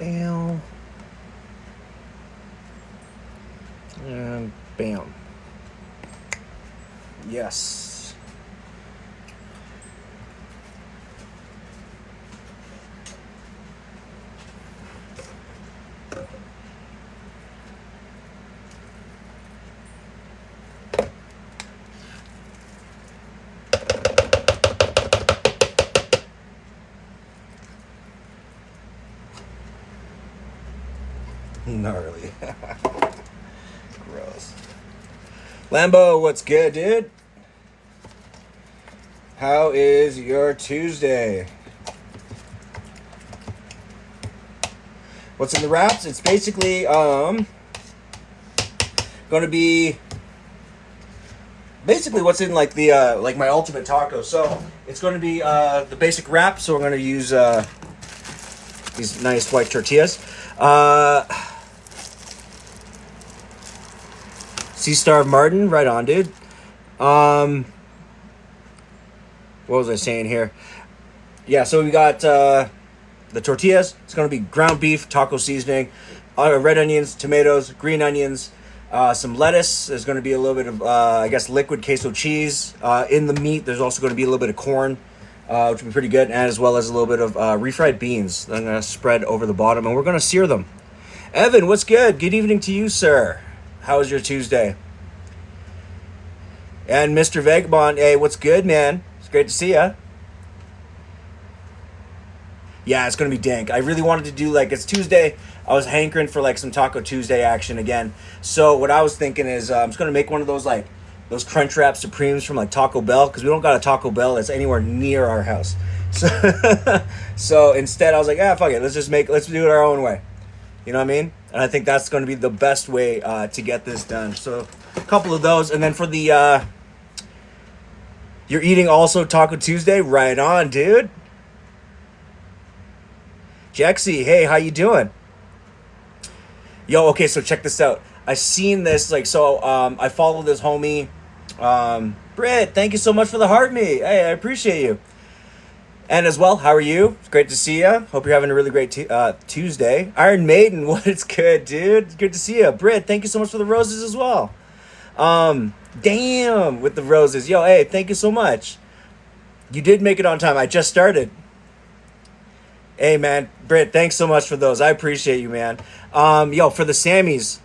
Bam. And bam. Yes. Gnarly. Gross. Lambo, what's good, dude? How is your Tuesday? What's in the wraps? It's basically going to be basically what's in like the like my ultimate taco. So it's going to be the basic wrap. So we're going to use these nice white tortillas. Sea Star Martin, right on, dude. What was I saying here? Yeah, so we got the tortillas. It's going to be ground beef, taco seasoning, red onions, tomatoes, green onions, some lettuce. There's going to be a little bit of, I guess, liquid queso cheese. In the meat, there's also going to be a little bit of corn, which will be pretty good, and as well as a little bit of refried beans that I'm going to spread over the bottom, and we're going to sear them. Evan, what's good? Good evening to you, sir. How was your Tuesday? And Mr. Vagabond, hey, what's good, man? It's great to see ya. Yeah, it's going to be dank. I really wanted to do, like, it's Tuesday. I was hankering for, like, some Taco Tuesday action again. So what I was thinking is I'm just going to make one of those, like, those Crunch+Wraps Supremes from, like, Taco Bell, because we don't got a Taco Bell that's anywhere near our house. So instead, I was like, fuck it. Let's do it our own way. You know what I mean? And I think that's going to be the best way to get this done. So a couple of those. And then for the, you're eating also Taco Tuesday? Right on, dude. Jexy, hey, how you doing? Yo, okay, so check this out. I seen this, like, so I follow this homie. Britt, thank you so much for the heart me. Hey, I appreciate you. And as well, how are you? It's great to see you. Hope you're having a really great Tuesday. Iron Maiden, what is good, dude? It's good to see you. Britt, thank you so much for the roses as well. Damn, with the roses. Yo, hey, thank you so much. You did make it on time. I just started. Hey, man. Britt, thanks so much for those. I appreciate you, man. Yo, for the Sammys.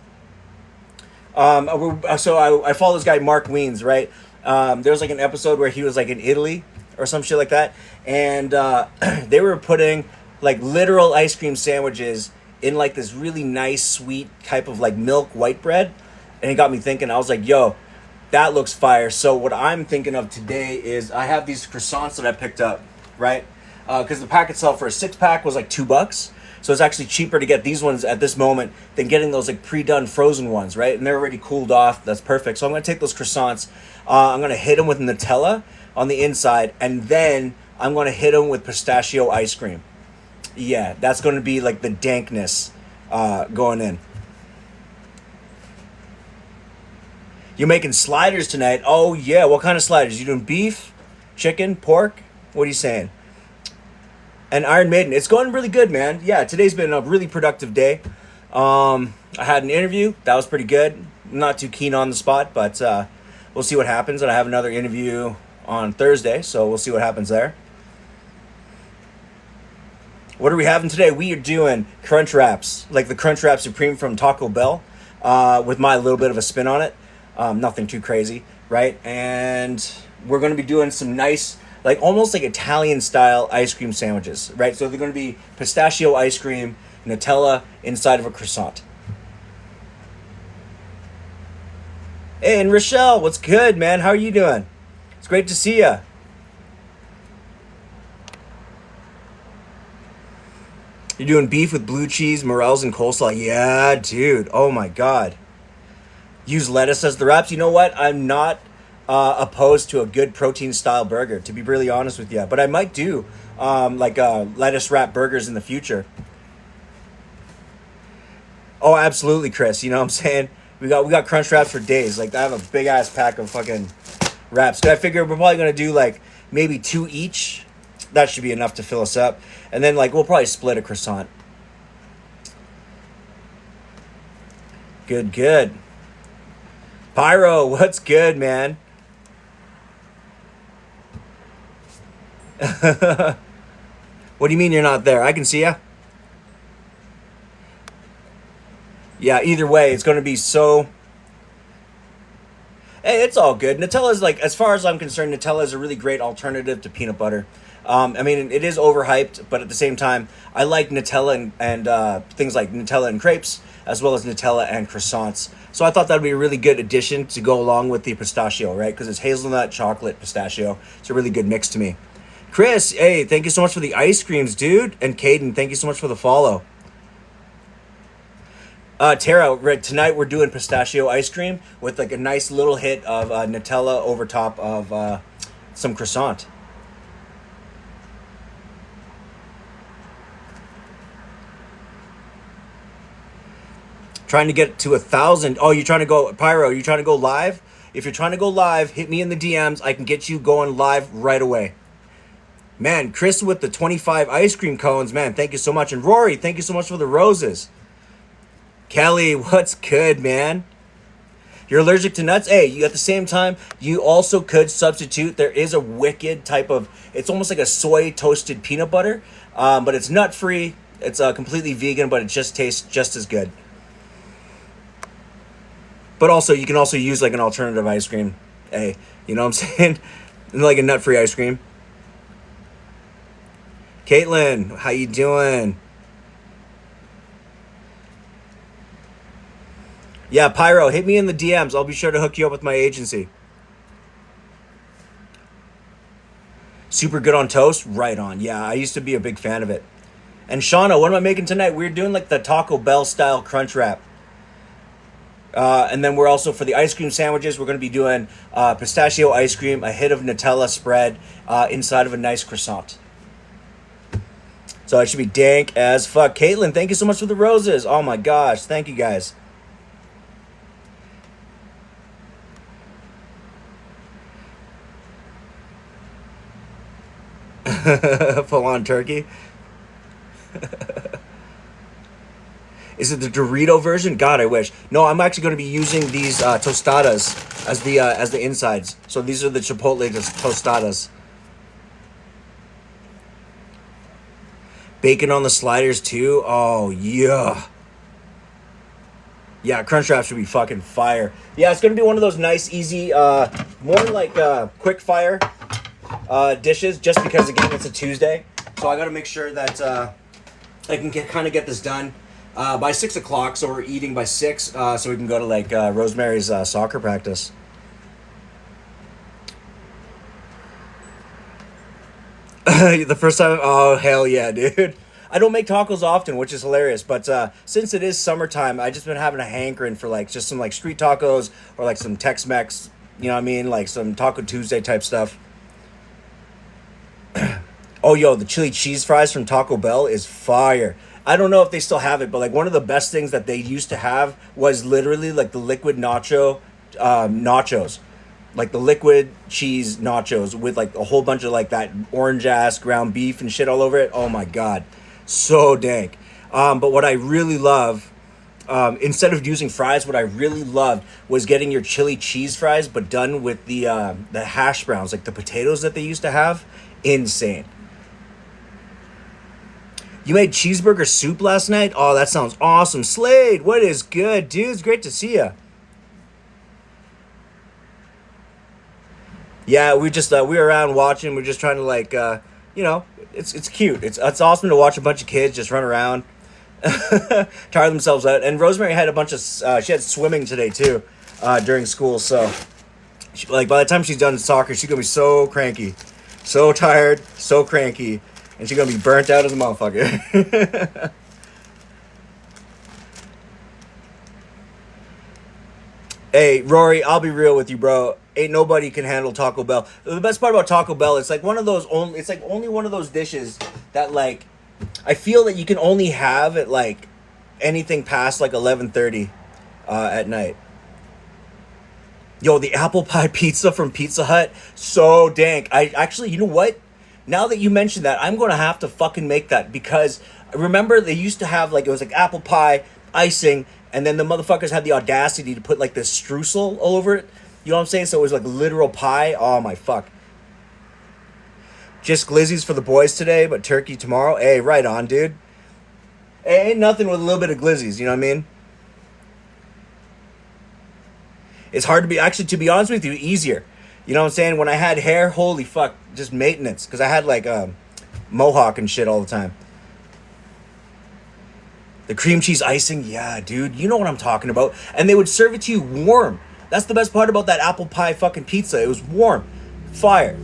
So I follow this guy, Mark Weens, right? There was like an episode where he was like in Italy or some shit like that. And they were putting like literal ice cream sandwiches in like this really nice, sweet type of like milk white bread. And it got me thinking, I was like, yo, that looks fire. So what I'm thinking of today is I have these croissants that I picked up, right? Because the pack itself for a 6-pack was like $2. So it's actually cheaper to get these ones at this moment than getting those like pre-done frozen ones, right? And they're already cooled off. That's perfect. So I'm going to take those croissants. I'm going to hit them with Nutella on the inside. And then I'm going to hit them with pistachio ice cream. Yeah, that's going to be like the dankness going in. You're making sliders tonight. Oh, yeah. What kind of sliders? You doing beef, chicken, pork? What are you saying? And Iron Maiden, it's going really good, man. Yeah, today's been a really productive day. I had an interview. That was pretty good. I'm not too keen on the spot, but we'll see what happens. And I have another interview on Thursday, so we'll see what happens there. What are we having today? We are doing Crunch Wraps, like the Crunch Wrap Supreme from Taco Bell, with my little bit of a spin on it. Nothing too crazy, right? And we're going to be doing some nice, like almost like Italian style ice cream sandwiches, right? So they're going to be pistachio ice cream, Nutella inside of a croissant. Hey, and Rochelle, what's good, man? How are you doing? It's great to see you. You're doing beef with blue cheese, morels, and coleslaw. Yeah, dude. Oh my God. Use lettuce as the wraps. You know what? I'm not opposed to a good protein style burger, to be really honest with you. But I might do lettuce wrap burgers in the future. Oh, absolutely, Chris. You know what I'm saying? We got Crunch Wraps for days. Like, I have a big ass pack of fucking wraps. I figure we're probably gonna do like maybe 2 each. That should be enough to fill us up. And then like we'll probably split a croissant. Good, good. Pyro, what's good, man? What do you mean you're not there? I can see ya. Yeah, either way, it's going to be so. Hey, it's all good. Nutella is like, as far as I'm concerned, Nutella is a really great alternative to peanut butter. I mean, it is overhyped, but at the same time, I like Nutella and things like Nutella and crepes, as well as Nutella and croissants. So I thought that would be a really good addition to go along with the pistachio, right? Because it's hazelnut, chocolate, pistachio. It's a really good mix to me. Chris, hey, thank you so much for the ice creams, dude. And Caden, thank you so much for the follow. Tara, right, tonight we're doing pistachio ice cream with like a nice little hit of Nutella over top of some croissant. Trying to get to 1,000. Oh, you're trying to go, Pyro, you trying to go live? If you're trying to go live, hit me in the DMs. I can get you going live right away. Man, Chris with the 25 ice cream cones. Man, thank you so much. And Rory, thank you so much for the roses. Kelly, what's good, man? You're allergic to nuts? Hey, you at the same time, you also could substitute. There is a wicked type of, it's almost like a soy toasted peanut butter, but it's nut free. It's completely vegan, but it just tastes just as good. But also, you can also use like an alternative ice cream. Hey, you know what I'm saying? Like a nut free ice cream. Caitlin, how you doing? Yeah, Pyro, hit me in the DMs. I'll be sure to hook you up with my agency. Super good on toast? Right on. Yeah, I used to be a big fan of it. And Shauna, what am I making tonight? We're doing like the Taco Bell style crunch wrap. And then we're also, for the ice cream sandwiches, we're going to be doing pistachio ice cream, a hit of Nutella spread inside of a nice croissant. So it should be dank as fuck. Caitlin, thank you so much for the roses. Oh my gosh, thank you guys. Full on turkey. Is it the Dorito version? God, I wish. No, I'm actually going to be using these tostadas as the insides. So these are the Chipotle tostadas. Bacon on the sliders too. Oh yeah. Yeah, Crunch+Wraps should be fucking fire. Yeah, it's going to be one of those nice, easy, more like quick fire dishes, just because, again, it's a Tuesday. So I got to make sure that I can kind of get this done by 6 o'clock, so we're eating by 6, so we can go to, like, Rosemary's soccer practice. The first time, oh, hell yeah, dude. I don't make tacos often, which is hilarious, but since it is summertime, I just been having a hankering for like just some like street tacos or like some Tex-Mex, you know what I mean, like some Taco Tuesday type stuff. Oh, yo, the chili cheese fries from Taco Bell is fire. I don't know if they still have it, but like one of the best things that they used to have was literally like the liquid nachos, like the liquid cheese nachos with like a whole bunch of like that orange ass ground beef and shit all over it. Oh my god. So dank. But what I really love, instead of using fries, what I really loved was getting your chili cheese fries, but done with the hash browns, like the potatoes that they used to have. Insane. You made cheeseburger soup last night? Oh, that sounds awesome. Slade, what is good, dude? It's great to see you. Yeah, we just we were around watching. We're just trying to like you know, it's cute. It's awesome to watch a bunch of kids just run around, tire themselves out. And Rosemary had a bunch of she had swimming today too during school. So like by the time she's done soccer, she's gonna be so cranky, so tired, so cranky, and she's gonna be burnt out as a motherfucker. Hey, Rory, I'll be real with you, bro. Ain't nobody can handle Taco Bell. The best part about Taco Bell, it's like one of those only. It's like only one of those dishes that like, I feel that you can only have at like anything past like 11:30 at night. Yo, the apple pie pizza from Pizza Hut, so dank. I actually, you know what? Now that you mention that, I'm gonna have to fucking make that because remember they used to have like it was like apple pie, icing, And then the motherfuckers had the audacity to put like this streusel all over it. You know what I'm saying? So it was like literal pie. Oh my fuck. Just glizzies for the boys today, but turkey tomorrow. Hey, right on, dude. Hey, ain't nothing with a little bit of glizzies, you know what I mean? It's hard to be, actually, to be honest with you, easier. You know what I'm saying? When I had hair, holy fuck, just maintenance. Because I had like mohawk and shit all the time. The cream cheese icing, yeah, dude, you know what I'm talking about. And they would serve it to you warm. That's the best part about that apple pie fucking pizza. It was warm, fire.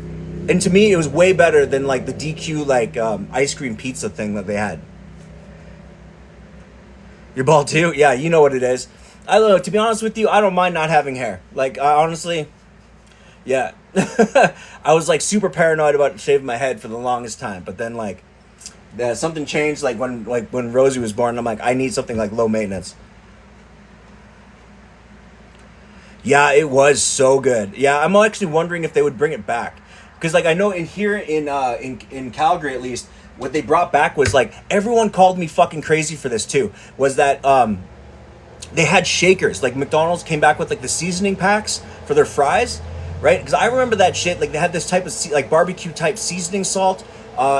And to me, it was way better than like the DQ like ice cream pizza thing that they had. Your bald too? Yeah, you know what it is. I don't know. To be honest with you, I don't mind not having hair. Like honestly, yeah. I was like super paranoid about shaving my head for the longest time, but then like something changed like when Rosie was born. I'm like, I need something like low maintenance. Yeah, it was so good. Yeah, I'm actually wondering if they would bring it back, because like I know in here in Calgary at least, what they brought back was like everyone called me fucking crazy for this too. Was that they had shakers, like McDonald's came back with like the seasoning packs for their fries, right? Because I remember that shit. Like they had this type of like barbecue type seasoning salt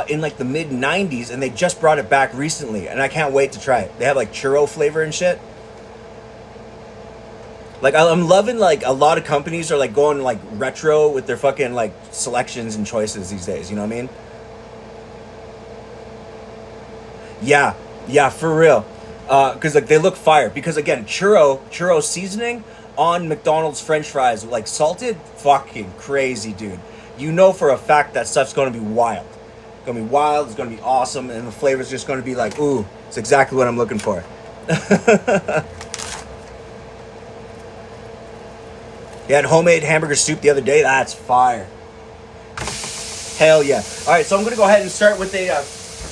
in like the mid 90s, and they just brought it back recently, and I can't wait to try it. They have like churro flavor and shit. Like I'm loving like a lot of companies are like going like retro with their fucking like selections and choices these days. You know what I mean? Yeah, for real. Because like they look fire. Because again, churro seasoning on McDonald's French fries, like salted, fucking crazy, dude. You know for a fact that stuff's gonna be wild. It's gonna be wild. It's gonna be awesome, and the flavor's just gonna be like, ooh, it's exactly what I'm looking for. You had homemade hamburger soup the other day. That's fire. Hell yeah. All right, so I'm gonna go ahead and start with a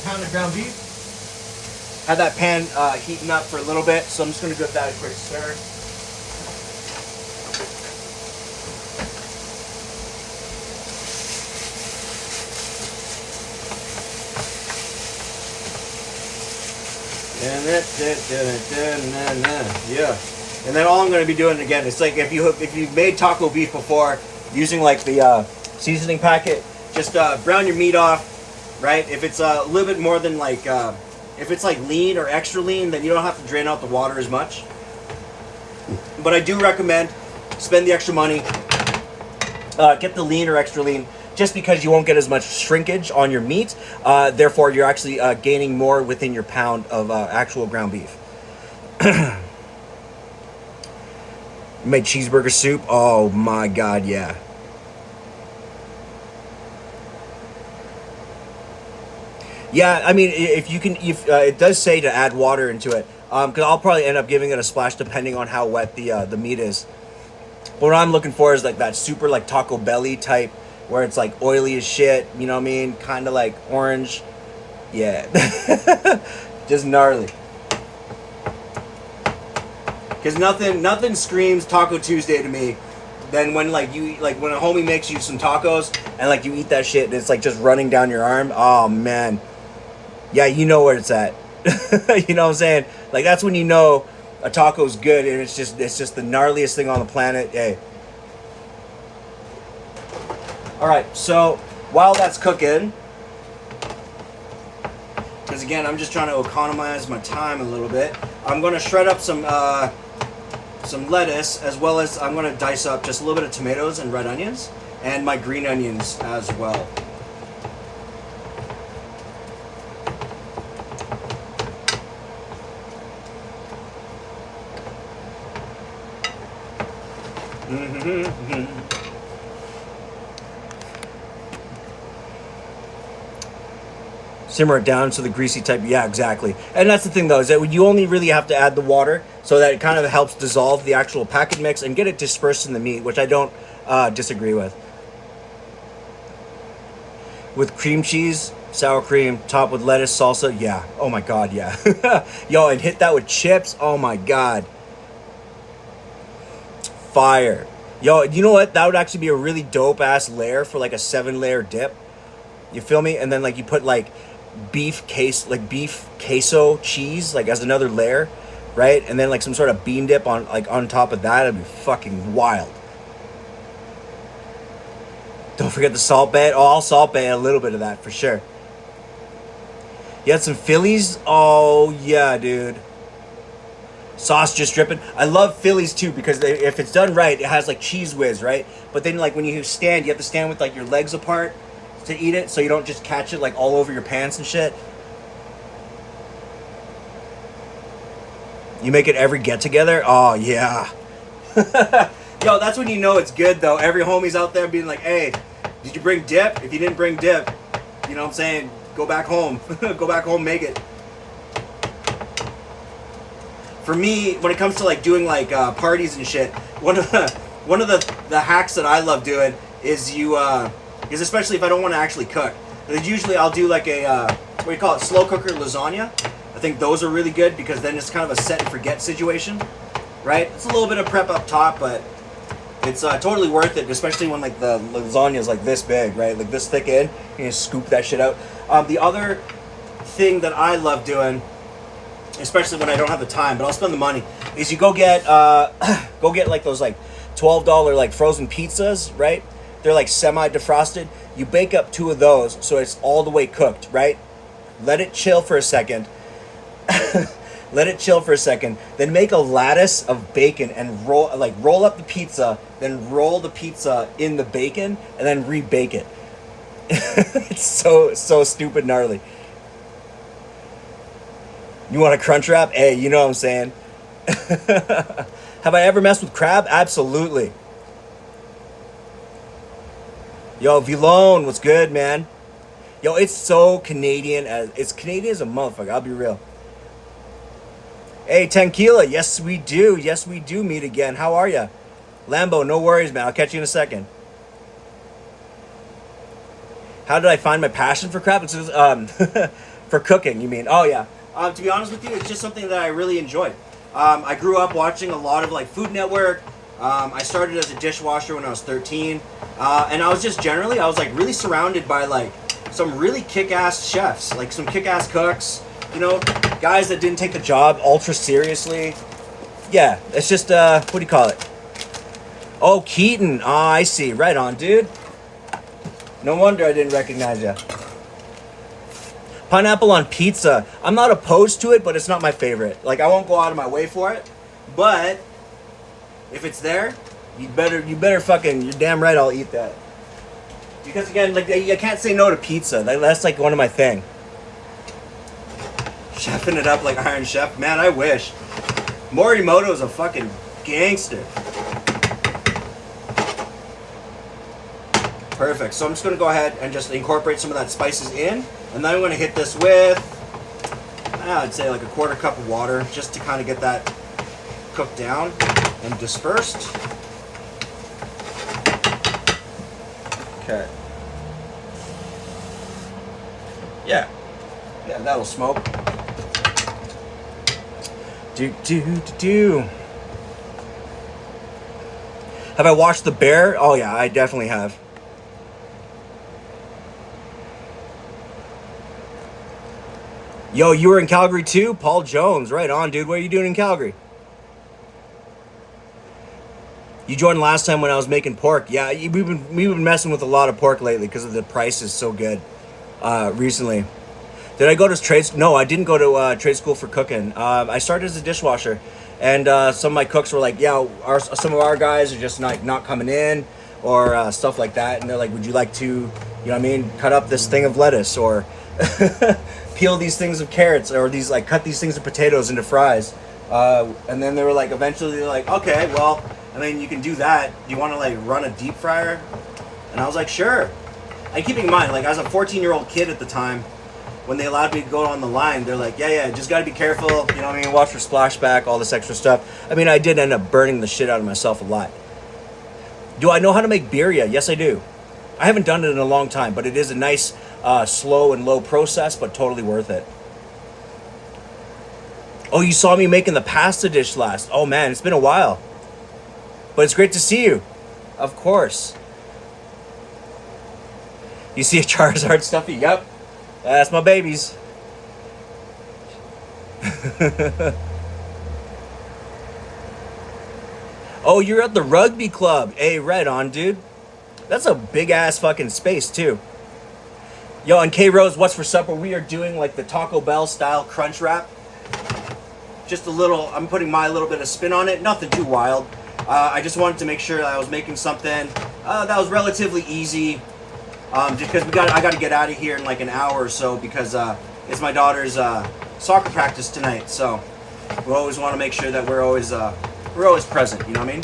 pound of ground beef. Had that pan heating up for a little bit, so I'm just gonna give that a quick stir. Yeah. And then all I'm gonna be doing again, it's like if you've made taco beef before using like the seasoning packet, just brown your meat off, right? If it's a little bit more than like if it's like lean or extra lean, then you don't have to drain out the water as much. But I do recommend spend the extra money, get the lean or extra lean, just because you won't get as much shrinkage on your meat. Therefore, you're actually gaining more within your pound of actual ground beef. Made cheeseburger soup. Oh my god, yeah. Yeah, I mean, if you can, if it does say to add water into it, because I'll probably end up giving it a splash depending on how wet the meat is. But what I'm looking for is like that super like taco belly type, where it's like oily as shit. You know what I mean? Kind of like orange. Yeah, just gnarly. Because nothing screams Taco Tuesday to me than when like when a homie makes you some tacos and like you eat that shit and it's like just running down your arm. Oh man, yeah, you know where it's at. You know what I'm saying? Like that's when you know a taco's good, and it's just the gnarliest thing on the planet. Hey. All right, so while that's cooking, because again I'm just trying to economize my time a little bit, I'm gonna shred up some lettuce, as well as I'm going to dice up just a little bit of tomatoes and red onions, and my green onions as well. Simmer it down so the greasy type. Yeah, exactly. And that's the thing though, is that you only really have to add the water so that it kind of helps dissolve the actual packet mix and get it dispersed in the meat, which I don't disagree with. With cream cheese, sour cream, topped with lettuce, salsa. Yeah. Oh my god, yeah. Yo, and hit that with chips. Oh my god. Fire. Yo, you know what? That would actually be a really dope ass layer for like a 7-layer dip. You feel me? And then like you put like beef queso cheese like as another layer. right? And then like some sort of bean dip on top of that. It'd be fucking wild. Don't forget the salt bay. Oh, I'll salt bay a little bit of that for sure. You had some Phillies? Oh, yeah, dude. Sauce just dripping. I love Phillies too because if it's done right, it has like cheese whiz, right? But then like when you stand, you have to stand with like your legs apart to eat it so you don't just catch it like all over your pants and shit. You make it every get together? Oh, yeah. Yo, that's when you know it's good though. Every homie's out there being like, hey, did you bring dip? If you didn't bring dip, you know what I'm saying? Go back home. Go back home, make it. For me, when it comes to like doing like parties and shit, one of the hacks that I love doing is is especially if I don't want to actually cook. Usually I'll do like a what do you call it, slow cooker lasagna. I think those are really good because then it's kind of a set and forget situation, right? It's a little bit of prep up top, but it's totally worth it, especially when like the lasagna is like this big, right? Like this thick in, you just scoop that shit out. The other thing that I love doing, especially when I don't have the time, but I'll spend the money, is you go get like those like $12 like frozen pizzas, right? They're like semi-defrosted. You bake up 2 of those so it's all the way cooked, right? Let it chill for a second. Let it chill for a second. Then make a lattice of bacon and roll up the pizza, then roll the pizza in the bacon and then rebake it. It's so stupid gnarly. You want a crunch wrap? Hey, you know what I'm saying. Have I ever messed with crab? Absolutely. Yo, Villone, what's good, man? Yo, it's so Canadian it's Canadian as a motherfucker, I'll be real. Hey, Tequila, yes we do meet again. How are ya? Lambo, no worries, man. I'll catch you in a second. How did I find my passion for crab? It's for cooking, you mean? Oh, yeah. To be honest with you, it's just something that I really enjoy. I grew up watching a lot of like Food Network. I started as a dishwasher when I was 13. And I was like really surrounded by like some really kick-ass chefs, like some kick-ass cooks, you know, guys that didn't take the job ultra seriously. Yeah, it's just, what do you call it? Oh, Keaton. Oh, I see. Right on, dude. No wonder I didn't recognize you. Pineapple on pizza. I'm not opposed to it, but it's not my favorite. Like, I won't go out of my way for it. But if it's there, you better fucking, you're damn right I'll eat that. Because again, like, I can't say no to pizza. That's like one of my thing. Chefing it up like Iron Chef. Man, I wish. Morimoto's a fucking gangster. Perfect. So I'm just going to go ahead and just incorporate some of that spices in. And then I'm going to hit this with, I'd say like a 1/4 cup of water just to kind of get that cooked down and dispersed. Okay. Yeah, that'll smoke. Do. Have I watched The Bear? Oh yeah, I definitely have. Yo, you were in Calgary too? Paul Jones, right on, dude. What are you doing in Calgary? You joined last time when I was making pork. Yeah, we've been messing with a lot of pork lately because of the price is so good. Recently, did I go to trade? No, I didn't go to trade school for cooking. I started as a dishwasher, and some of my cooks were like, "Yeah, some of our guys are just not coming in, or stuff like that." And they're like, "Would you like to, you know what I mean, cut up this thing of lettuce or peel these things of carrots or cut these things of potatoes into fries?" And then they were like, eventually they're like, "Okay, well, I mean, you can do that. Do you want to like run a deep fryer?" And I was like, "Sure." And keeping in mind, like, I was a 14-year-old kid at the time, when they allowed me to go on the line, they're like, yeah, just got to be careful, you know what I mean, watch for splashback, all this extra stuff. I mean, I did end up burning the shit out of myself a lot. Do I know how to make birria? Yes, I do. I haven't done it in a long time, but it is a nice, slow and low process, but totally worth it. Oh, you saw me making the pasta dish last. Oh, man, it's been a while. But it's great to see you. Of course. You see a Charizard stuffy? Yep. That's my babies. Oh, you're at the rugby club. Hey, right on, dude. That's a big ass fucking space too. Yo, and K Rose, what's for supper? We are doing like the Taco Bell style crunch wrap. Just a little, I'm putting my little bit of spin on it. Nothing too wild. I just wanted to make sure that I was making something that was relatively easy. Just because I got to get out of here in like an hour or so because it's my daughter's soccer practice tonight. So we always want to make sure that we're always present. You know what I mean?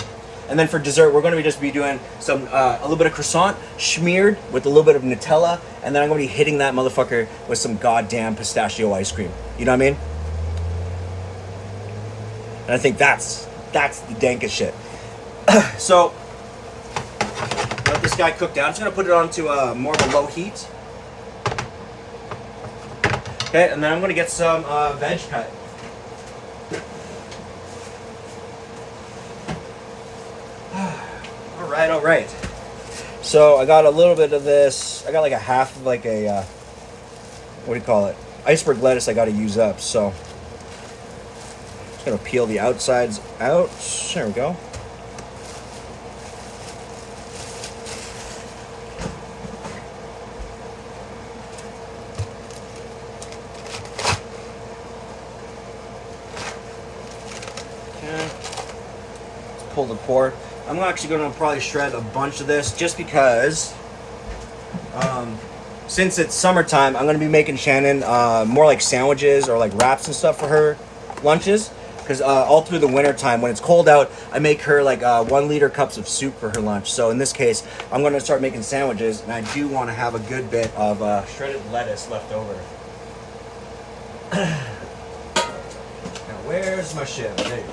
And then for dessert, we're going to just be doing some a little bit of croissant smeared with a little bit of Nutella, and then I'm going to be hitting that motherfucker with some goddamn pistachio ice cream. You know what I mean? And I think that's the dankest shit. So let this guy cook down. I'm just going to put it onto more of a low heat. Okay, and then I'm going to get some veg cut. All right. So I got a little bit of this. I got like a half of like a, what do you call it? Iceberg lettuce I got to use up. So just going to peel the outsides out. There we go. Okay. Let's pull the core. I'm actually going to probably shred a bunch of this just because since it's summertime, I'm going to be making Shannon more like sandwiches or like wraps and stuff for her lunches. Because all through the winter time, when it's cold out, I make her like 1 liter cups of soup for her lunch. So in this case, I'm going to start making sandwiches, and I do want to have a good bit of shredded lettuce left over. Now, where's my shit? There you go.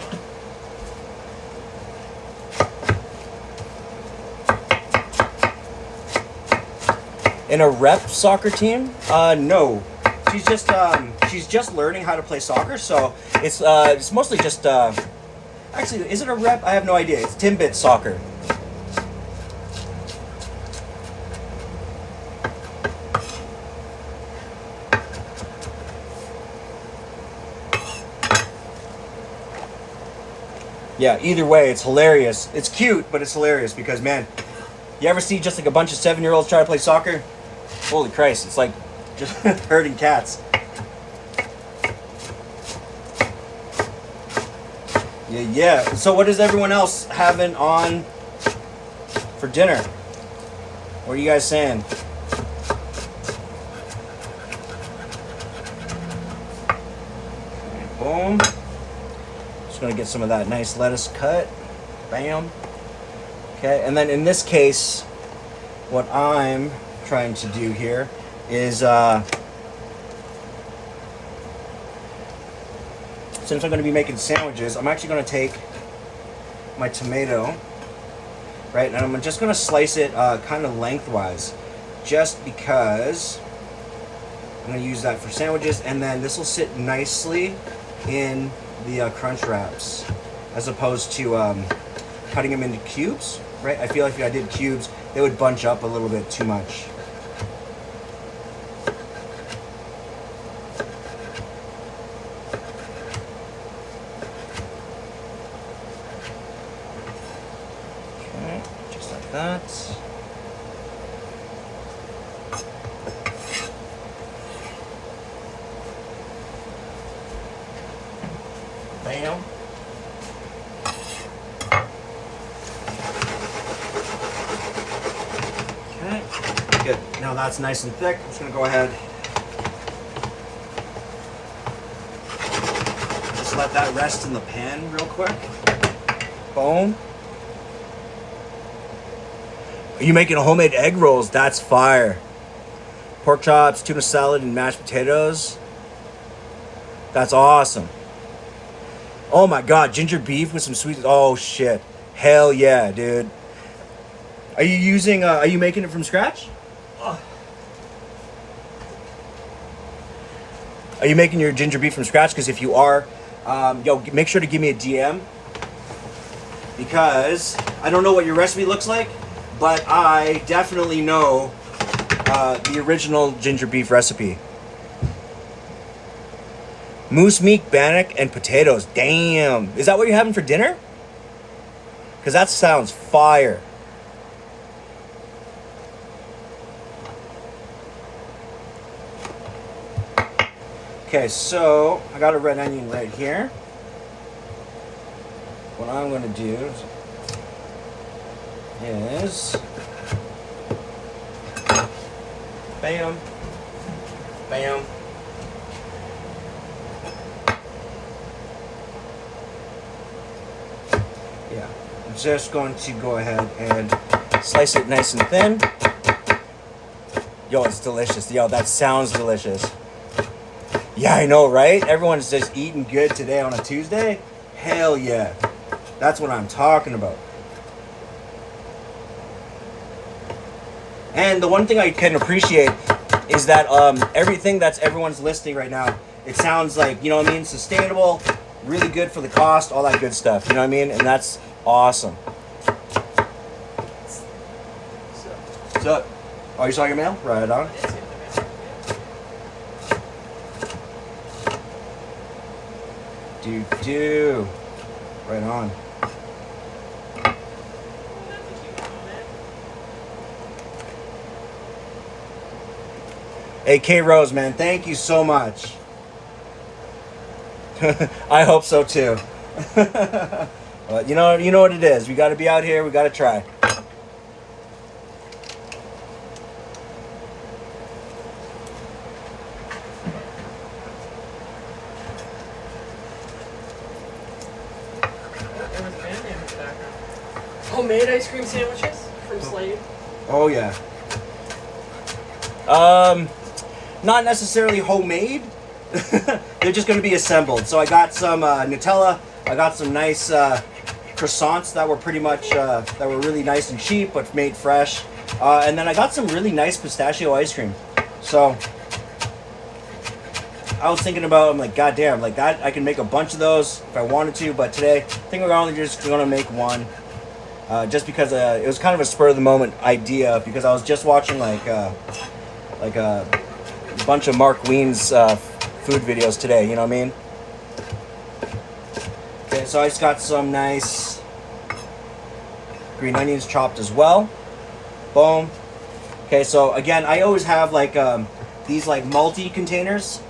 In a rep soccer team? No. She's just learning how to play soccer, so it's mostly just actually, is it a rep? I have no idea. It's Timbit soccer. Yeah, either way, it's hilarious. It's cute, but it's hilarious because, man, you ever see just like a bunch of 7-year-olds try to play soccer? Holy Christ, it's like just herding cats. Yeah. So what is everyone else having on for dinner? What are you guys saying? Okay, boom. Just gonna get some of that nice lettuce cut. Bam. Okay, and then in this case, what I'm trying to do here is since I'm going to be making sandwiches, I'm actually going to take my tomato, right, and I'm just going to slice it kind of lengthwise, just because I'm going to use that for sandwiches, and then this will sit nicely in the crunch wraps, as opposed to cutting them into cubes, right? I feel like if I did cubes, they would bunch up a little bit too much. That. Bam. Okay, good. Now that's nice and thick. I'm just gonna go ahead. Just let that rest in the pan real quick. Boom. Are you making homemade egg rolls? That's fire. Pork chops, tuna salad, and mashed potatoes. That's awesome. Oh my God, ginger beef with some sweet. Oh shit. Hell yeah, dude. Are you making it from scratch? Are you making your ginger beef from scratch? Because if you are, yo, make sure to give me a DM. Because I don't know what your recipe looks like, but I definitely know the original ginger beef recipe. Moose meat, bannock, and potatoes. Damn. Is that what you're having for dinner? because that sounds fire. Okay, so I got a red onion right here. What I'm going to do is bam, bam. Yeah, I'm just going to go ahead and slice it nice and thin. Yo, it's delicious. Yo, that sounds delicious. Yeah, I know, right? Everyone's just eating good today on a Tuesday. Hell yeah. That's what I'm talking about. And the one thing I can appreciate is that everything that's everyone's listing right now, it sounds like, you know what I mean, sustainable, really good for the cost, all that good stuff. You know what I mean? And that's awesome. So, oh, you saw your mail? Right on. Do. Right on. Hey, K Rose, man, thank you so much. I hope so too. But you know what it is. We got to be out here. We got to try. Homemade ice cream sandwiches from Slade? Oh yeah. Not necessarily homemade. They're just going to be assembled. So I got some Nutella. I got some nice croissants that were pretty much that were really nice and cheap, but made fresh. And then I got some really nice pistachio ice cream. So I was thinking about, I'm like, God damn, like that I can make a bunch of those if I wanted to. But today, I think we're only just going to make one. Just because it was kind of a spur of the moment idea, because I was just watching like a bunch of Mark Wien's food videos today, you know what I mean? Okay, so I just got some nice green onions chopped as well. Boom. Okay, so again, I always have like these like multi-containers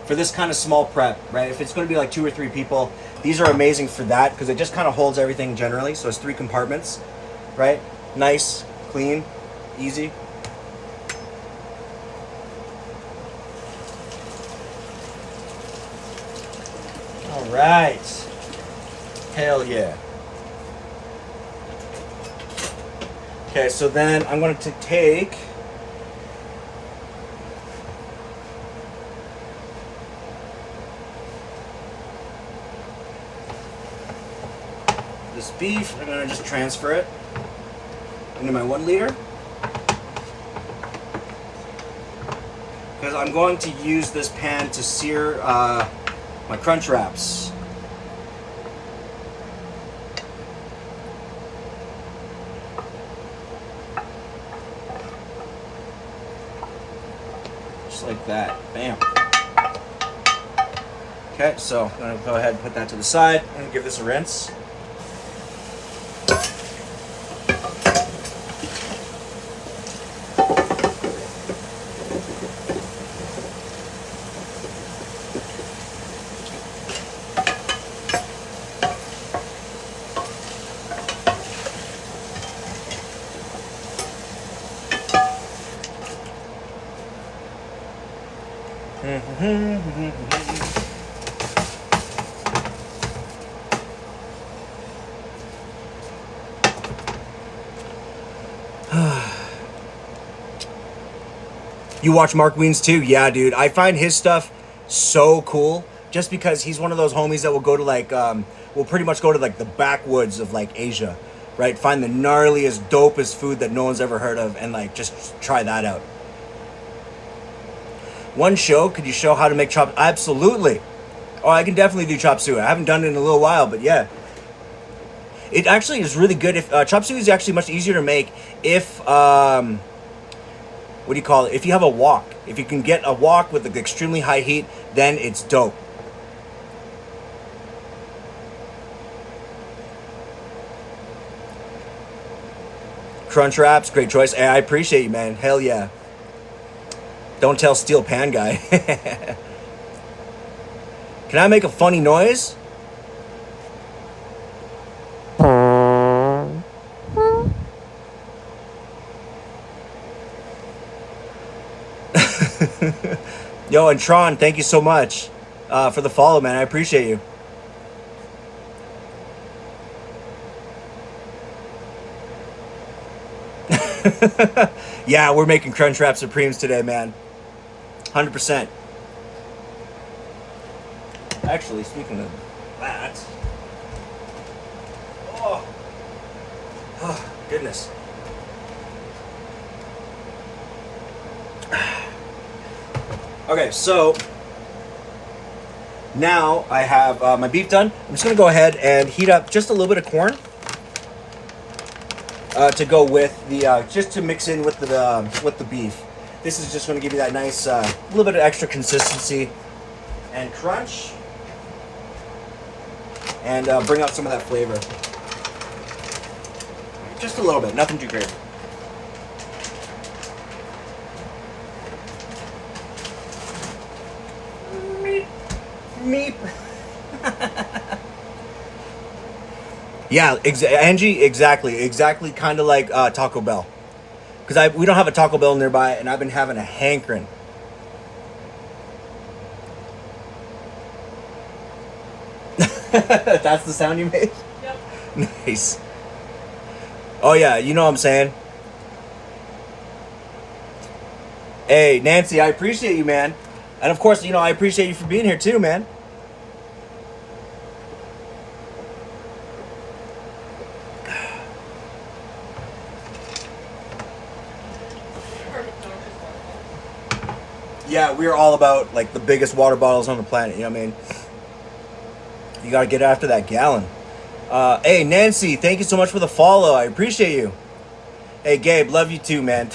for this kind of small prep, right? If it's going to be like 2 or 3 people, these are amazing for that because it just kind of holds everything generally. So it's 3 compartments, right? Nice, clean, easy. All right. Hell yeah. Okay, so then I'm going to take this beef. I'm going to just transfer it into my 1 liter. Because I'm going to use this pan to sear my crunch wraps. Just like that. Bam. Okay, so I'm going to go ahead and put that to the side. I'm going to give this a rinse. You watch Mark Wiens too? Yeah, dude. I find his stuff so cool just because he's one of those homies that will go to like, will pretty much go to like the backwoods of like Asia, right? Find the gnarliest, dopest food that no one's ever heard of and like just try that out. One show, could you show how to make chop? Absolutely. Oh, I can definitely do chop suey. I haven't done it in a little while, but yeah. It actually is really good. If chop suey is actually much easier to make if, what do you call it? If you have a wok. If you can get a wok with like extremely high heat, then it's dope. Crunch Wraps, great choice. Hey, I appreciate you, man. Hell yeah. Don't tell Steel Pan Guy. Can I make a funny noise? Yo, and Tron, thank you so much for the follow, man. I appreciate you. Yeah, we're making Crunchwrap Supremes today, man. 100%. Actually, speaking of that, oh goodness. Okay, so now I have my beef done. I'm just gonna go ahead and heat up just a little bit of corn to go with the just to mix in with the beef. This is just gonna give you that nice little bit of extra consistency and crunch, and bring out some of that flavor. Just a little bit, nothing too crazy. Meep. Yeah, Angie, exactly, kind of like Taco Bell, because we don't have a Taco Bell nearby, and I've been having a hankering. That's the sound you made? Yep. Nice. Oh yeah, you know what I'm saying. Hey, Nancy, I appreciate you, man. And of course, I appreciate you for being here too, man. Yeah, we're all about like the biggest water bottles on the planet, you know what I mean? You gotta get after that gallon. Hey, Nancy, thank you so much for the follow. I appreciate you. Hey, Gabe, love you too, man.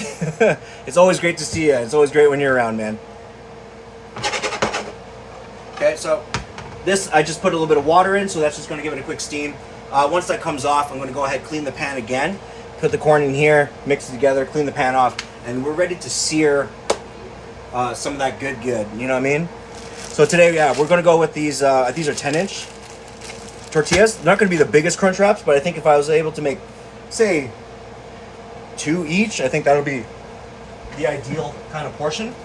It's always great to see you. It's always great when you're around, man. Okay, so this, I just put a little bit of water in, so that's just gonna give it a quick steam. Once that comes off, I'm gonna go ahead, clean the pan again, put the corn in here, mix it together, clean the pan off, and we're ready to sear some of that good, you know what I mean? So today, yeah, we're gonna go with these are 10-inch tortillas. They're not gonna be the biggest Crunch Wraps, but I think if I was able to make, say, 2 each, I think that'll be the ideal kind of portion.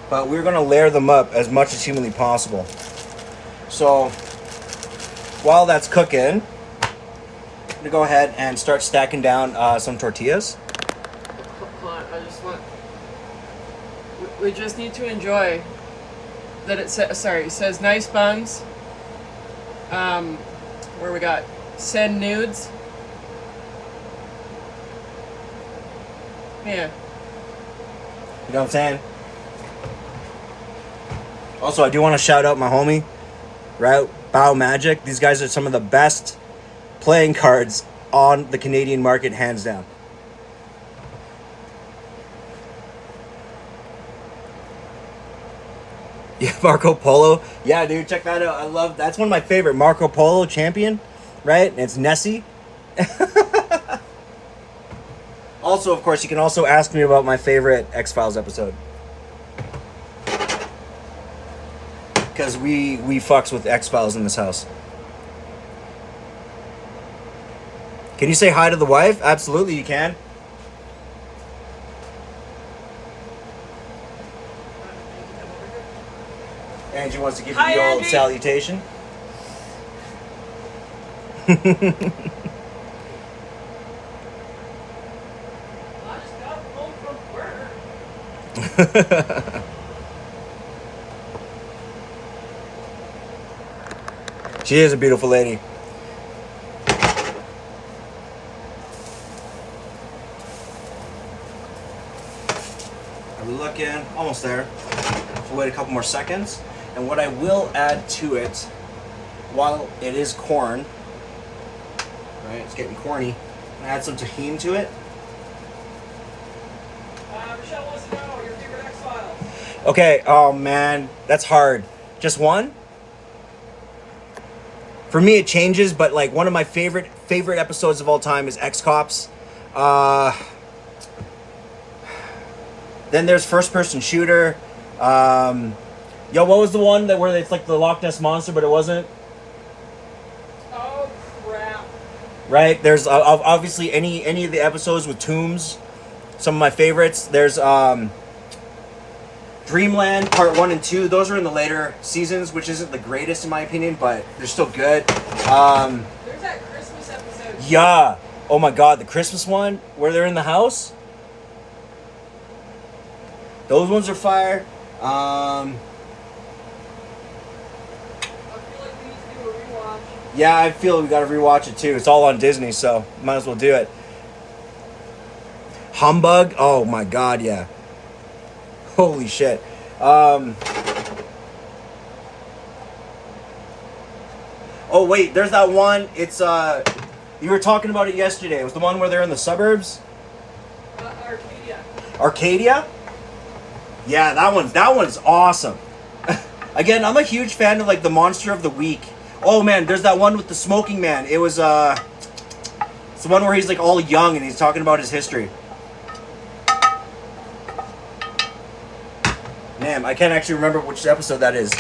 But we're gonna layer them up as much as humanly possible. So while that's cooking, I'm gonna go ahead and start stacking down some tortillas. Hold on, I just want. We just need to enjoy that it says. Sorry, it says nice buns. Where we got send nudes. Yeah. You know what I'm saying? Also, I do want to shout out my homie, right? Bow Magic. These guys are some of the best playing cards on the Canadian market, hands down. Yeah, Marco Polo. Yeah, dude, check that out. I love, that's one of my favorite. Marco Polo champion, right? And it's Nessie. Also, of course, you can also ask me about my favorite X-Files episode. Because we fucks with X-Files in this house. Can you say hi to the wife? Absolutely, you can. Angie wants to give you the old Angie. salutation. I just got home from work. She is a beautiful lady. I'm looking, almost there. So wait a couple more seconds. And what I will add to it, while it is corn, right, it's getting corny, I'm add some tahini to it. Michelle wants to know your favorite X-Files. Okay, oh man, that's hard. Just one? For me, it changes, but like one of my favorite favorite episodes of all time is X-Cops. Then there's First Person Shooter. Yo, what was the one that where it's like the Loch Ness Monster, but it wasn't? Oh crap! Right. There's obviously any of the episodes with tombs. Some of my favorites. There's Dreamland Part 1 and 2. Those are in the later seasons, which isn't the greatest in my opinion, but they're still good. There's that Christmas episode. Yeah. Oh my God, the Christmas one where they're in the house. Those ones are fire. I feel like we need to do a rewatch. Yeah, I feel we gotta rewatch it too. It's all on Disney, so might as well do it. Humbug. Oh my God, yeah. Holy shit. Oh wait, there's that one. It's you were talking about it yesterday. It was the one where they're in the suburbs. Arcadia. Arcadia? Yeah, that one's awesome. Again, I'm a huge fan of like the Monster of the Week. Oh man, there's that one with the smoking man. It was it's the one where he's like all young and he's talking about his history. Man, I can't actually remember which episode that is.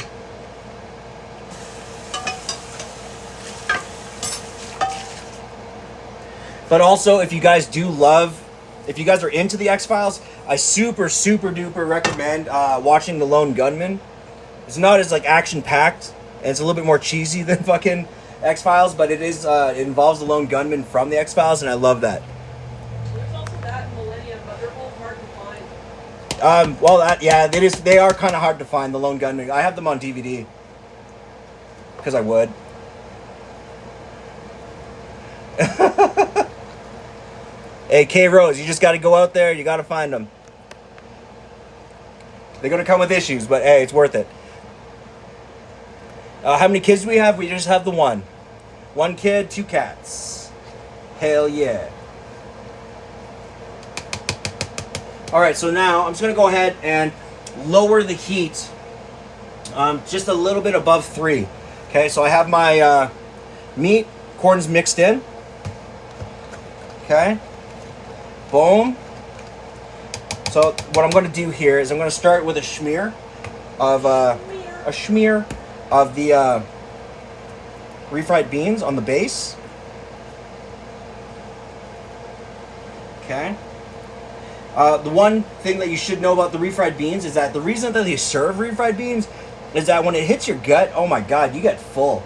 But also, if you guys are into the X-Files, I super duper recommend watching The Lone Gunman. It's not as like action packed, and it's a little bit more cheesy than fucking X-Files, but it involves the Lone Gunman from the X-Files, and I love that. There's also that in Millennium, but they're both hard to find. They are kind of hard to find, the Lone Gunman. I have them on DVD because I would. Hey, K Rose, you just got to go out there. You got to find them. They're gonna come with issues, but hey, it's worth it. How many kids do we have? We just have the one. One kid, 2 cats. Hell yeah. Alright, so now I'm just going to go ahead and lower the heat just a little bit above 3. Okay, so I have my meat, corn's mixed in. Okay. Boom. So what I'm going to do here is I'm going to start with a schmear of the refried beans on the base. Okay. The one thing that you should know about the refried beans is that the reason that they serve refried beans is that when it hits your gut, oh my God, you get full.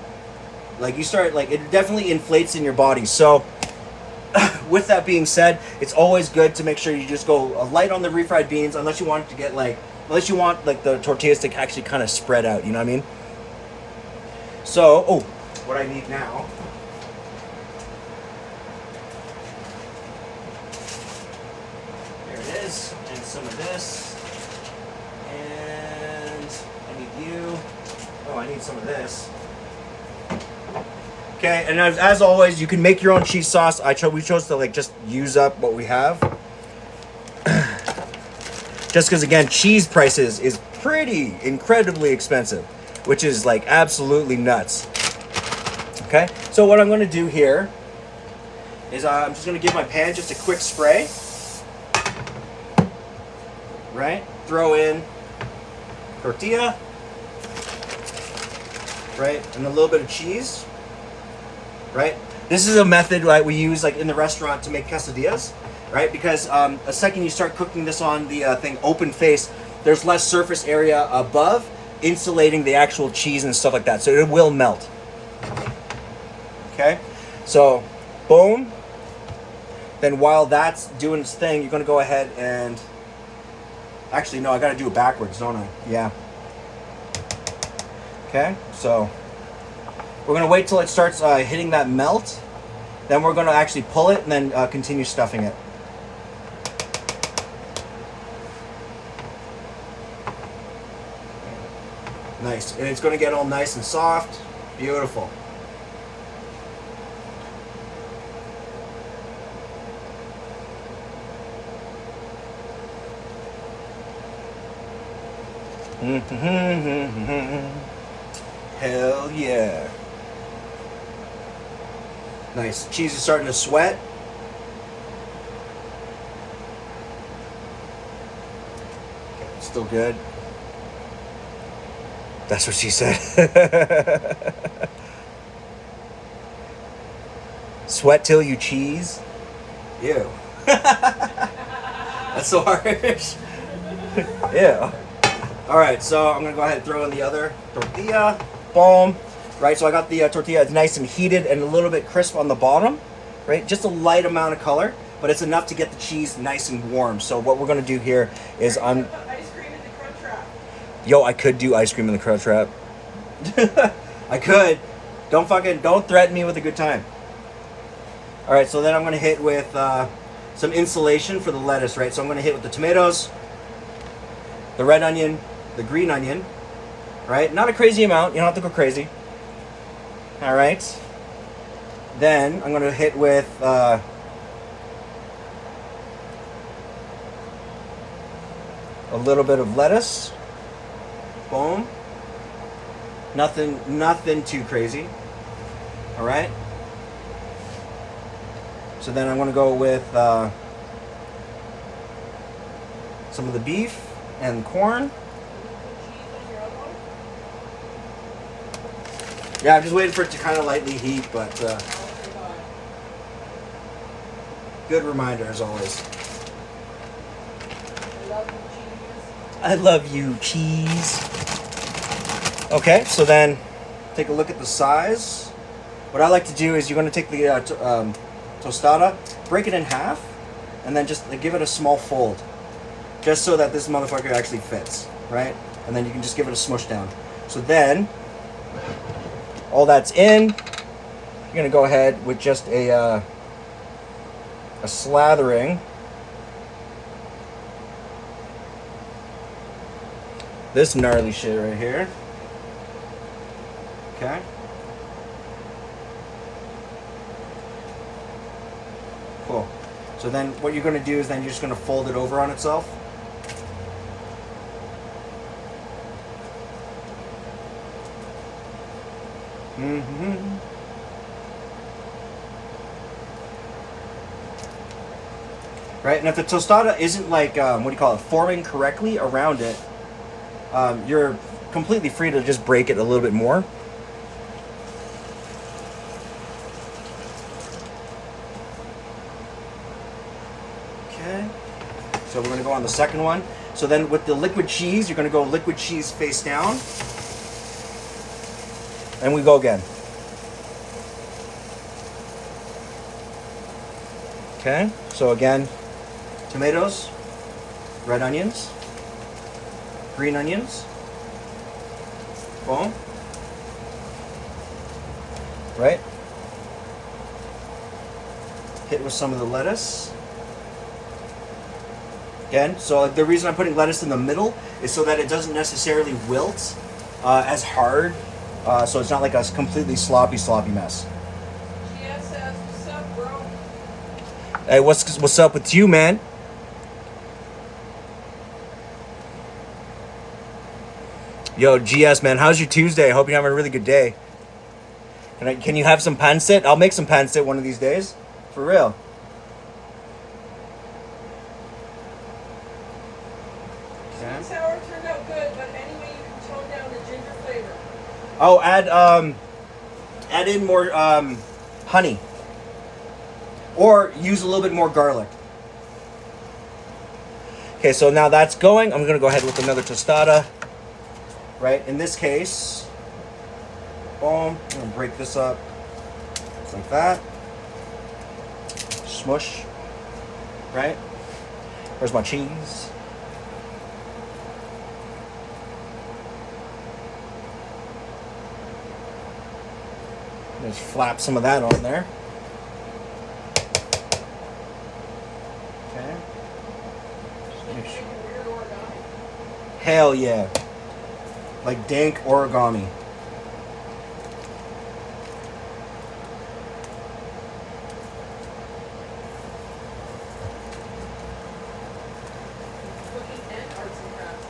Like you start, like it definitely inflates in your body. So with that being said, it's always good to make sure you just go light on the refried beans unless you want it to get unless you want like the tortillas to actually kind of spread out, you know what I mean? So, what I need now. There it is, and some of this. And I need you. Oh, I need some of this. Okay, and as always, you can make your own cheese sauce. We chose to like just use up what we have. Just because again, cheese prices is pretty incredibly expensive, which is like absolutely nuts. Okay, so what I'm going to do here is I'm just going to give my pan just a quick spray. Right, throw in tortilla. Right, and a little bit of cheese. Right? This is a method we use like in the restaurant to make quesadillas, right? Because the second you start cooking this on the thing open face, there's less surface area above, insulating the actual cheese and stuff like that, so it will melt. Okay? So, boom. Then while that's doing its thing, you're going to go ahead and... Actually, no, I got to do it backwards, don't I? Yeah. Okay, so... We're going to wait till it starts hitting that melt. Then we're going to actually pull it and then continue stuffing it. Nice. And it's going to get all nice and soft. Beautiful. Hell yeah. Nice. Cheese is starting to sweat. Still good. That's what she said. Sweat till you cheese. Ew. That's so harsh. Ew. All right, so I'm gonna go ahead and throw in the other tortilla. Boom. Right, so I got the tortilla. It's nice and heated and a little bit crisp on the bottom. Right, just a light amount of color, but it's enough to get the cheese nice and warm. So what we're gonna do here is I'm. Ice cream in the Crunch Wrap. Yo, I could do ice cream in the Crunch Wrap. I could. Don't threaten me with a good time. All right, so then I'm gonna hit with some insulation for the lettuce, right? So I'm gonna hit with the tomatoes, the red onion, the green onion, right? Not a crazy amount. You don't have to go crazy. All right. Then I'm gonna hit with a little bit of lettuce. Boom. Nothing too crazy. All right. So then I'm going to go with some of the beef and corn. Yeah, I'm just waiting for it to kind of lightly heat, but good reminder as always. I love you, cheese. Okay, so then take a look at the size. What I like to do is you're going to take the tostada, break it in half, and then just give it a small fold, just so that this motherfucker actually fits, right? And then you can just give it a smush down. So then, all that's in, you're gonna go ahead with just a slathering. This gnarly shit right here. Okay. Cool. So then what you're going to do is then you're just going to fold it over on itself. Mm-hmm. Right, and if the tostada isn't like, forming correctly around it, you're completely free to just break it a little bit more. Okay, so we're going to go on the second one. So then with the liquid cheese, you're going to go liquid cheese face down. And we go again. Okay, so again, tomatoes, red onions, green onions, boom, right? Hit with some of the lettuce. Again, so the reason I'm putting lettuce in the middle is so that it doesn't necessarily wilt as hard, so it's not like a completely sloppy mess. GS says, what's up, bro? Hey, what's up with you, man? Yo, GS, man, how's your Tuesday? I hope you're having a really good day. Can you have some pancit? I'll make some pancit one of these days. For real. Sweet and sour turned out good, but anyway, you can tone down the ginger flavor. Oh, add in more honey. Or use a little bit more garlic. Okay, so now that's going. I'm gonna go ahead with another tostada. Right, in this case, boom, I'm gonna break this up just like that. Smush, right? Where's my cheese? Just flap some of that on there. Okay. Hell yeah. Like dank origami. Cooking and arts and crafts.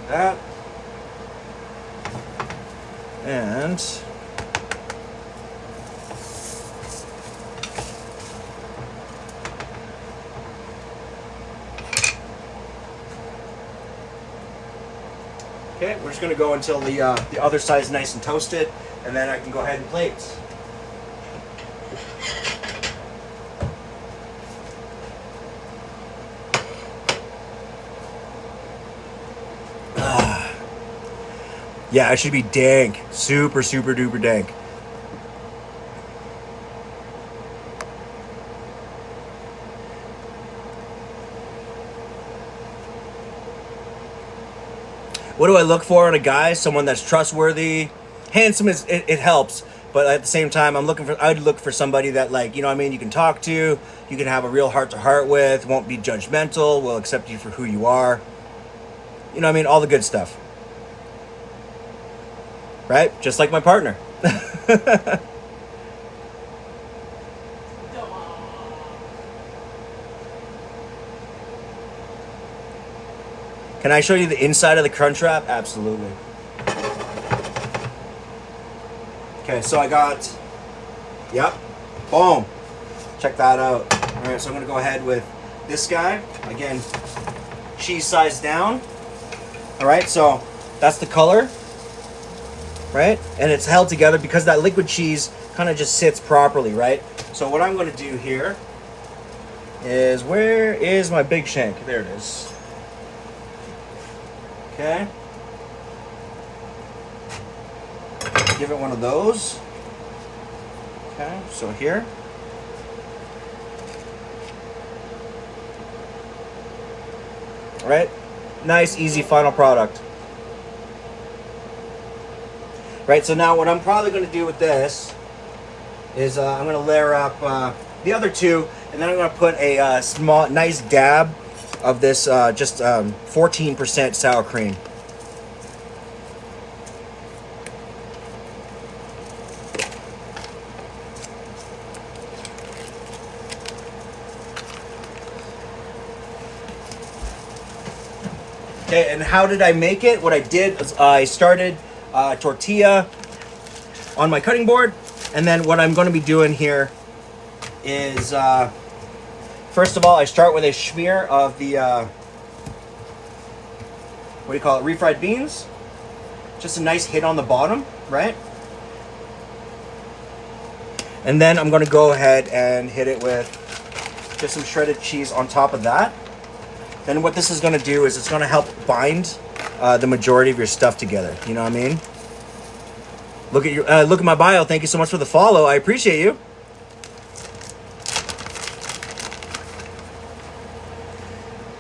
That. And okay, we're just gonna go until the other side is nice and toasted, and then I can go ahead and plate. Yeah, it should be dank. Super, super duper dank. What do I look for in a guy? Someone that's trustworthy. Handsome is it helps, but at the same time, I'd look for somebody that, like, you know what I mean, you can talk to, you can have a real heart to heart with, won't be judgmental, will accept you for who you are. You know what I mean? All the good stuff. Right? Just like my partner. Can I show you the inside of the Crunch Wrap? Absolutely. Okay, so I got, yep, boom. Check that out. All right, so I'm gonna go ahead with this guy. Again, cheese size down. All right, so that's the color. Right? And it's held together because that liquid cheese kind of just sits properly, right? So what I'm going to do here is, where is my big shank? There it is. Okay. Give it one of those. Okay, so here. All right. Nice, easy final product. Right, so now what I'm probably going to do with this is I'm going to layer up the other two, and then I'm going to put a small, nice dab of this 14% sour cream. Okay, and how did I make it? What I did is I started tortilla on my cutting board, and then what I'm going to be doing here is first of all, I start with a smear of the what do you call it, refried beans. Just a nice hit on the bottom, right? And then I'm going to go ahead and hit it with just some shredded cheese on top of that. Then what this is going to do is it's going to help bind the majority of your stuff together. You know what I mean? Look at my bio. Thank you so much for the follow. I appreciate you.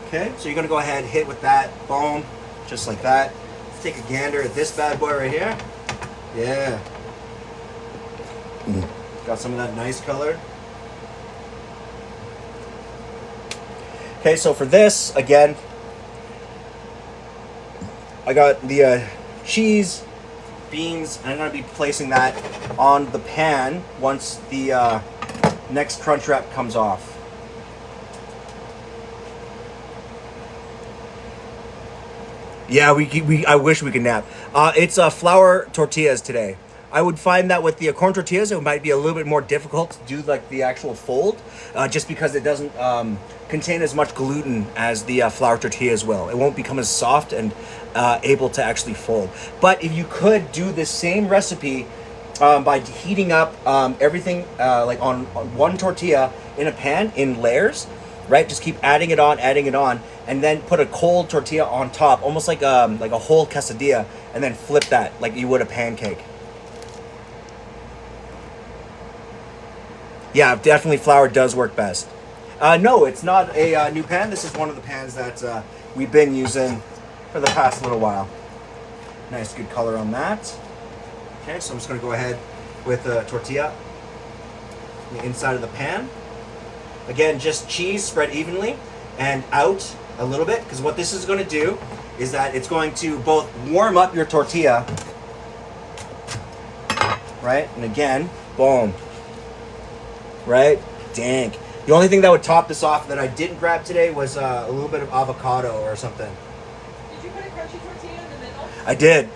Okay, so you're gonna go ahead and hit with that, boom, just like that. Let's take a gander at this bad boy right here. Yeah. Got some of that nice color. Okay, so for this, again, I got the cheese, beans, and I'm going to be placing that on the pan once the next Crunch Wrap comes off. Yeah, I wish we could nap. It's flour tortillas today. I would find that with the corn tortillas, it might be a little bit more difficult to do like the actual fold, just because it doesn't contain as much gluten as the flour tortillas will. It won't become as soft and able to actually fold. But if you could do the same recipe by heating up everything like on one tortilla in a pan in layers, right? Just keep adding it on, and then put a cold tortilla on top, almost like a whole quesadilla, and then flip that like you would a pancake. Yeah, definitely flour does work best. No, it's not a new pan. This is one of the pans that we've been using for the past little while. Nice, good color on that. Okay, so I'm just going to go ahead with the tortilla on the inside of the pan. Again, just cheese spread evenly and out a little bit, because what this is going to do is that it's going to both warm up your tortilla, right? And again, boom. Right? Dank. The only thing that would top this off that I didn't grab today was a little bit of avocado or something. Did you put a crunchy tortilla in the middle? I did.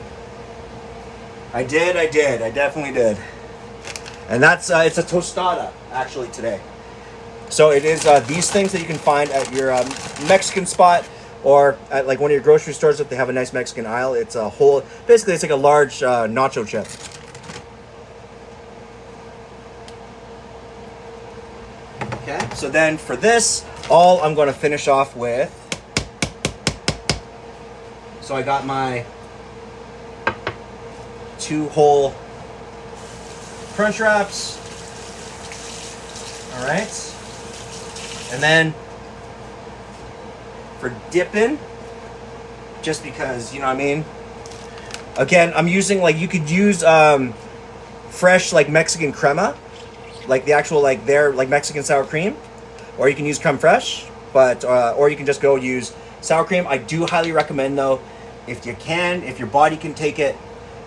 I did. I definitely did. And that's it's a tostada actually today. So it is these things that you can find at your Mexican spot or at like one of your grocery stores if they have a nice Mexican aisle. It's a whole, basically it's like a large nacho chip. Okay, so then for this, all I'm going to finish off with. So I got my 2 whole Crunch Wraps. All right. And then for dipping, just because, you know what I mean? Again, I'm using, like, you could use fresh, like, Mexican crema, like the actual, like, their, like, Mexican sour cream, or you can use creme fraiche, but, or you can just go use sour cream. I do highly recommend, though, if you can, if your body can take it,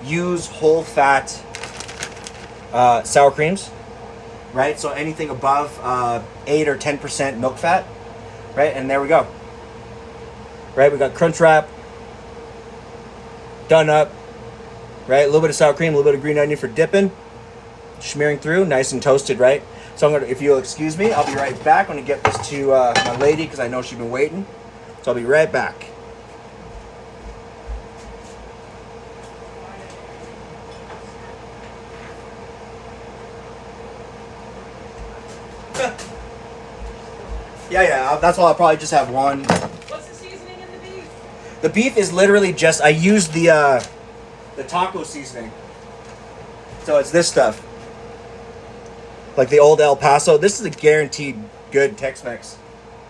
use whole fat sour creams. Right, so anything above 8 or 10% milk fat, right? And there we go. Right, we got Crunch Wrap done up. Right, a little bit of sour cream, a little bit of green onion for dipping, smearing through, nice and toasted. Right, so I'm gonna, if you'll excuse me, I'll be right back. I'm gonna get this to my lady because I know she's been waiting. So I'll be right back. Yeah, that's all. I'll probably just have one. What's the seasoning in the beef? The beef is literally just, I use the taco seasoning. So it's this stuff. Like the old El Paso. This is a guaranteed good Tex-Mex.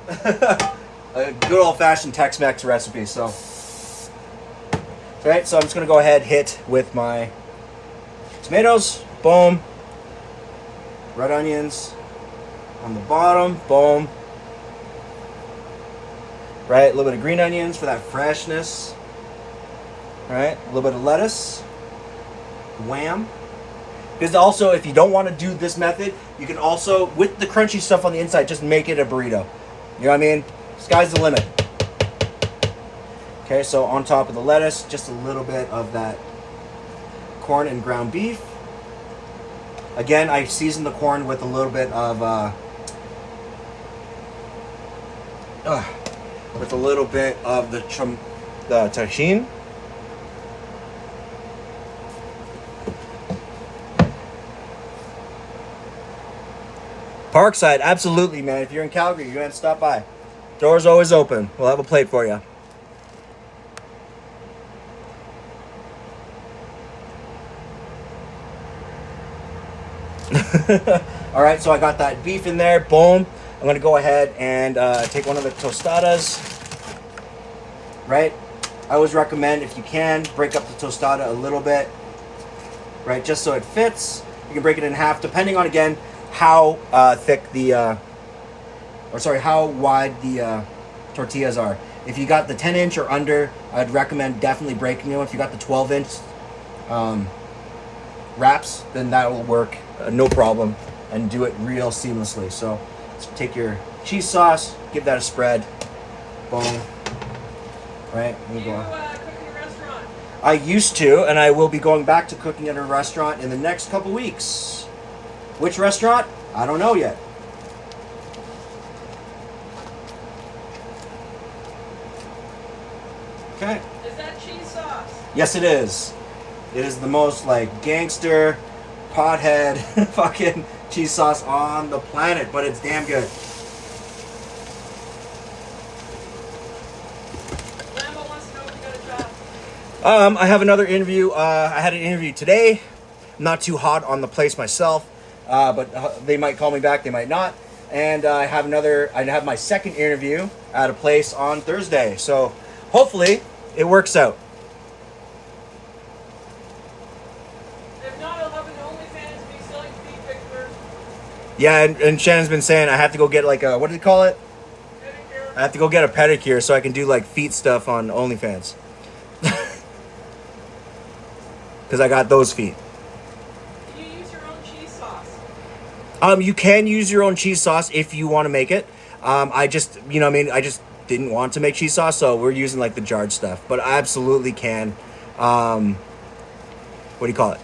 A good old-fashioned Tex-Mex recipe, so. Right, so I'm just going to go ahead, hit with my tomatoes. Boom. Red onions on the bottom. Boom. Right, a little bit of green onions for that freshness. Right, a little bit of lettuce. Wham. Because also, if you don't want to do this method, you can also, with the crunchy stuff on the inside, just make it a burrito. You know what I mean? Sky's the limit. Okay, so on top of the lettuce, just a little bit of that corn and ground beef. Again, I season the corn with a little bit of the tahini. Parkside, absolutely, man. If you're in Calgary, you're going to stop by. Door's always open. We'll have a plate for you. All right, so I got that beef in there. Boom. I'm going to go ahead and take one of the tostadas. Right? I always recommend, if you can, break up the tostada a little bit. Right? Just so it fits. You can break it in half, depending on, again, how thick the, how wide the tortillas are. If you got the 10-inch or under, I'd recommend definitely breaking them. If you got the 12-inch wraps, then that will work no problem and do it real seamlessly. So take your cheese sauce, give that a spread. Boom. Right? Do you cook in a restaurant? I used to, and I will be going back to cooking at a restaurant in the next couple weeks. Which restaurant? I don't know yet. Okay. Is that cheese sauce? Yes, it is. It is the most like gangster, pothead, fucking cheese sauce on the planet, but it's damn good. Lambo wants to know if you got a job. I have another interview. I had an interview today. I'm not too hot on the place myself, but they might call me back. They might not. And I have my second interview at a place on Thursday. So hopefully it works out. If not, I'll have an OnlyFans be selling feet pictures. Yeah, and Shannon's been saying I have to go get like a, what do they call it? Pedicure. I have to go get a pedicure so I can do like feet stuff on OnlyFans. Because I got those feet. Can you use your own cheese sauce? You can use your own cheese sauce if you want to make it. I just, I just didn't want to make cheese sauce, so we're using like the jarred stuff. But I absolutely can. what do you call it?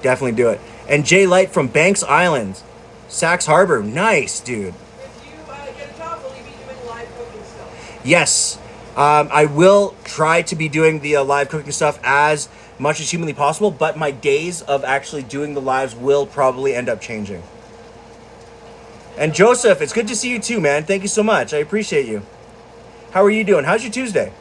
Definitely do it. And Jay Light from Banks Island, Sachs Harbor. Nice, dude. If you get a job, will you be doing live cooking stuff? Yes. I will try to be doing the live cooking stuff as much as humanly possible, but my days of actually doing the lives will probably end up changing. And Joseph, it's good to see you too, man. Thank you so much. I appreciate you. How are you doing? How's your Tuesday?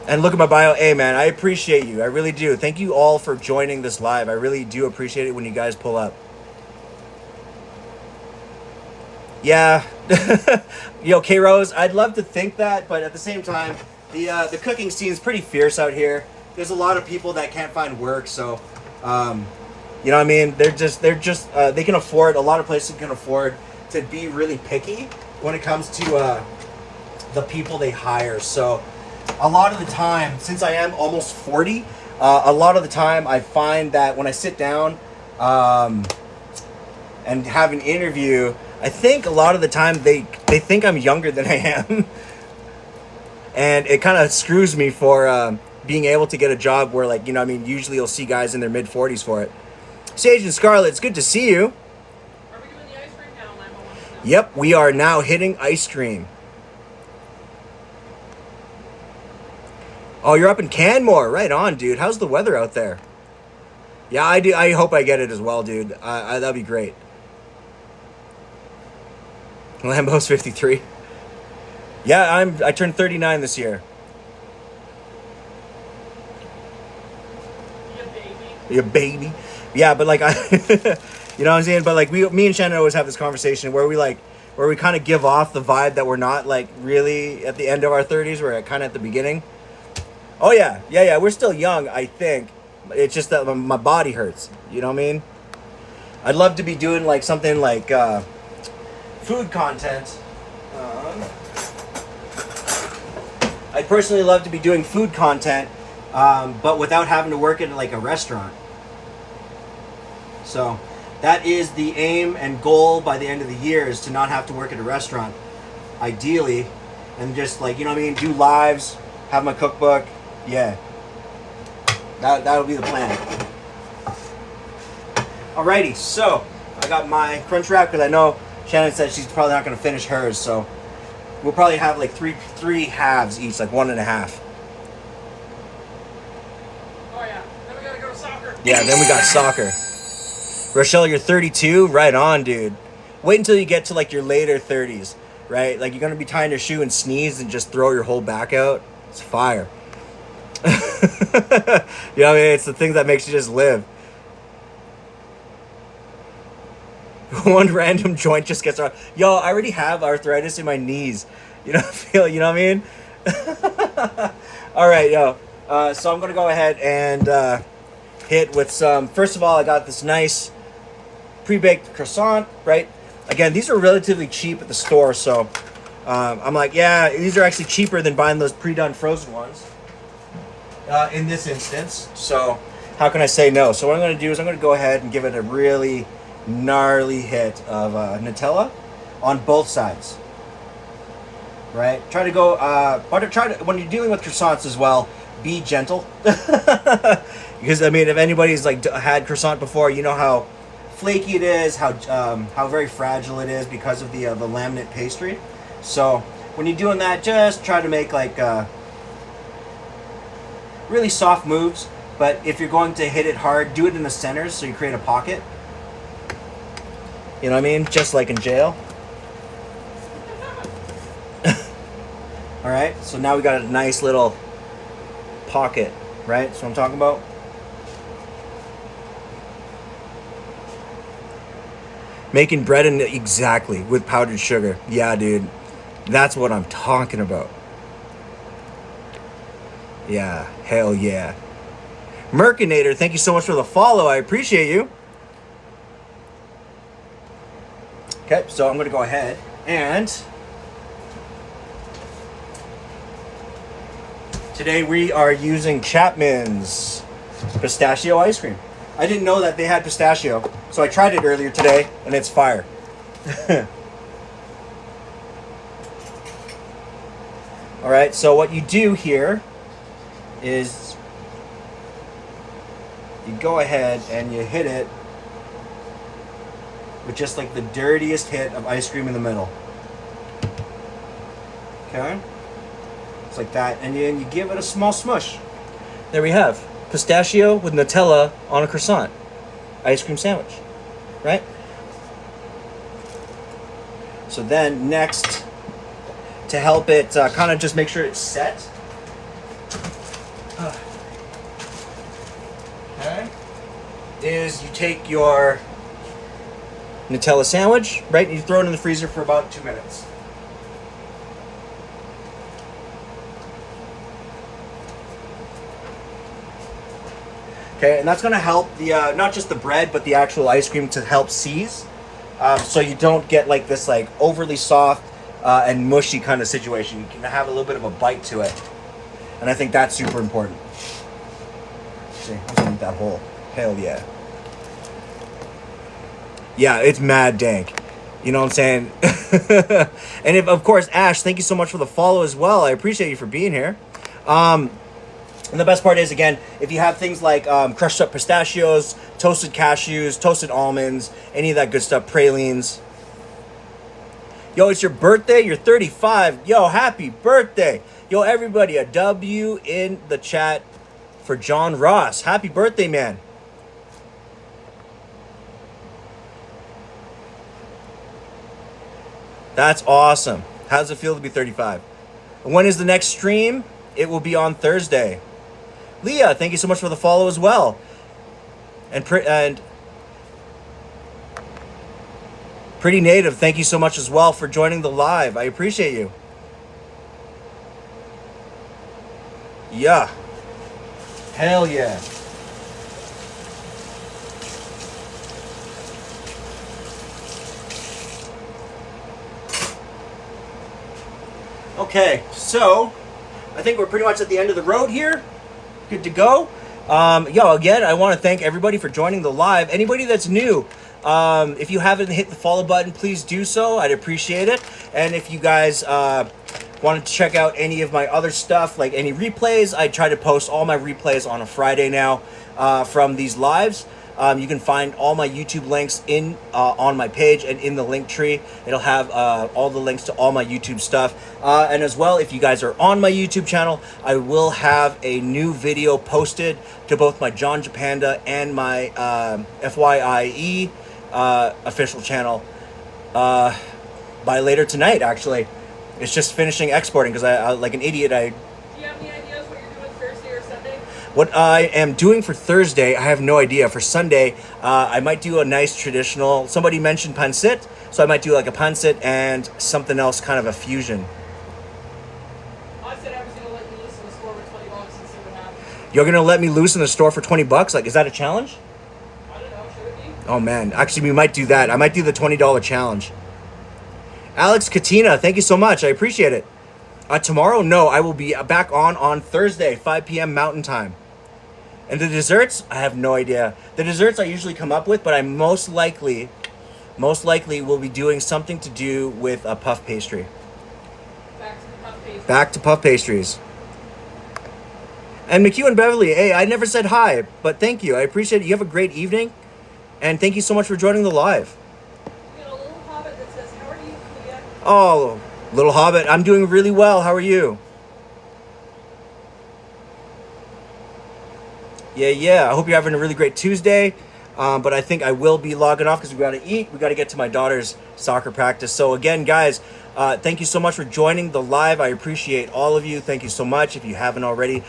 And look at my bio. Hey, man, I appreciate you. I really do. Thank you all for joining this live. I really do appreciate it when you guys pull up. Yeah. Yo, K-Rose, I'd love to think that, but at the same time, the cooking scene is pretty fierce out here. There's a lot of people that can't find work, so, you know what I mean? They can afford, a lot of places can afford to be really picky when it comes to the people they hire. So a lot of the time, since I am almost 40, a lot of the time I find that when I sit down and have an interview, I think a lot of the time they think I'm younger than I am. And it kind of screws me for being able to get a job where, like, you know what I mean, usually you'll see guys in their mid-40s for it. Sage and Scarlett, it's good to see you. Are we doing the ice cream now? Yep, we are now hitting ice cream. Oh, you're up in Canmore. Right on, dude. How's the weather out there? Yeah, I do. I hope I get it as well, dude. That'd be great. Lambo's 53. Yeah, I turned 39 this year. You baby. Yeah, but like you know what I'm saying? But like me and Shannon always have this conversation where we kind of give off the vibe that we're not like really at the end of our 30s. We're kind of at the beginning. Oh yeah, we're still young, I think. It's just that my body hurts. You know what I mean? I'd love to be doing like something like food content. I'd personally love to be doing food content, but without having to work at like a restaurant. So that is the aim and goal by the end of the year, is to not have to work at a restaurant, ideally, and just like, you know what I mean, do lives, have my cookbook. Yeah, that would be the plan. Alrighty, so I got my crunch wrap because I know Shannon said she's probably not going to finish hers, so we'll probably have like three halves each, like 1.5. Oh yeah, then we gotta go to soccer. Yeah, then we got soccer. Rochelle, you're 32? Right on, dude. Wait until you get to like your later 30s, right? Like you're going to be tying your shoe and sneeze and just throw your whole back out. It's fire. You know what I mean? It's the thing that makes you just live. One random joint just gets wrong. Yo, I already have arthritis in my knees. You know, you know what I mean? All right, yo. So I'm going to go ahead and hit with some. First of all, I got this nice pre-baked croissant, right? Again, these are relatively cheap at the store, so I'm like, yeah, these are actually cheaper than buying those pre-done frozen ones in this instance. So how can I say no? So what I'm going to do is I'm going to go ahead and give it a really gnarly hit of Nutella on both sides, right? Try to go when you're dealing with croissants as well, be gentle. Because I mean, if anybody's like had croissant before, you know how flaky it is, how very fragile it is because of the laminate pastry. So when you're doing that, just try to make like really soft moves. But if you're going to hit it hard, do it in the centers so you create a pocket. You know what I mean? Just like in jail. All right. So now we got a nice little pocket, right? That's what I'm talking about. Making bread exactly with powdered sugar. Yeah, dude. That's what I'm talking about. Yeah. Hell yeah. Merkinator, thank you so much for the follow. I appreciate you. Okay, so I'm going to go ahead and today we are using Chapman's pistachio ice cream. I didn't know that they had pistachio, so I tried it earlier today, and it's fire. All right, so what you do here is you go ahead and you hit it with just like the dirtiest hit of ice cream in the middle. Okay? It's like that, and then you give it a small smush. There we have pistachio with Nutella on a croissant ice cream sandwich, right? So then next, to help it kind of just make sure it's set. Okay. Is you take your Nutella sandwich, right? And you throw it in the freezer for about 2 minutes. Okay, and that's going to help the not just the bread, but the actual ice cream to help seize, so you don't get like this like overly soft and mushy kind of situation. You can have a little bit of a bite to it, and I think that's super important. See, I'm gonna eat that whole. Hell yeah. Yeah, it's mad dank. You know what I'm saying? And if, of course, Ash, thank you so much for the follow as well. I appreciate you for being here. And the best part is, again, if you have things like crushed up pistachios, toasted cashews, toasted almonds, any of that good stuff, pralines. Yo, it's your birthday? You're 35. Yo, happy birthday. Yo, everybody, a W in the chat for John Ross. Happy birthday, man. That's awesome. How does it feel to be 35? When is the next stream? It will be on Thursday. Leah, thank you so much for the follow as well. And Pretty Native, thank you so much as well for joining the live. I appreciate you. Yeah. Hell yeah. Okay, so I think we're pretty much at the end of the road here. Good to go. Again, I want to thank everybody for joining the live. Anybody that's new, if you haven't hit the follow button, please do so. I'd appreciate it. And if you guys wanted to check out any of my other stuff, like any replays, I try to post all my replays on a Friday now from these lives. You can find all my YouTube links in on my page and in the link tree. It'll have all the links to all my YouTube stuff. And as well, if you guys are on my YouTube channel, I will have a new video posted to both my John Japanda and my FYIE official channel by later tonight, actually. It's just finishing exporting because I like an idiot, Do you have any ideas what you're doing Thursday or Sunday? What I am doing for Thursday, I have no idea. For Sunday, I might do a nice traditional. Somebody mentioned pancit, so I might do like a pancit and something else, kind of a fusion. I said I was going to let you loose in the store for $20 and see what happens. You're gonna let me loose in the store for $20? Like, is that a challenge? I don't know. Should it be? Oh man, actually, we might do that. I might do the $20 challenge. Alex Katina, thank you so much. I appreciate it. Tomorrow, no, I will be back on Thursday, 5 p.m. Mountain Time. And the desserts, I have no idea. The desserts I usually come up with, but I most likely will be doing something to do with a puff pastry. Back to the puff pastry. Back to puff pastries. And McHugh and Beverly, hey, I never said hi, but thank you. I appreciate it. You have a great evening, and thank you so much for joining the live. We got a little hobbit that says, "How are you, Leah?" Oh, little hobbit, I'm doing really well. How are you? Yeah. I hope you're having a really great Tuesday. But I think I will be logging off because we got to eat. We got to get to my daughter's soccer practice. So again, guys, thank you so much for joining the live. I appreciate all of you. Thank you so much. If you haven't already,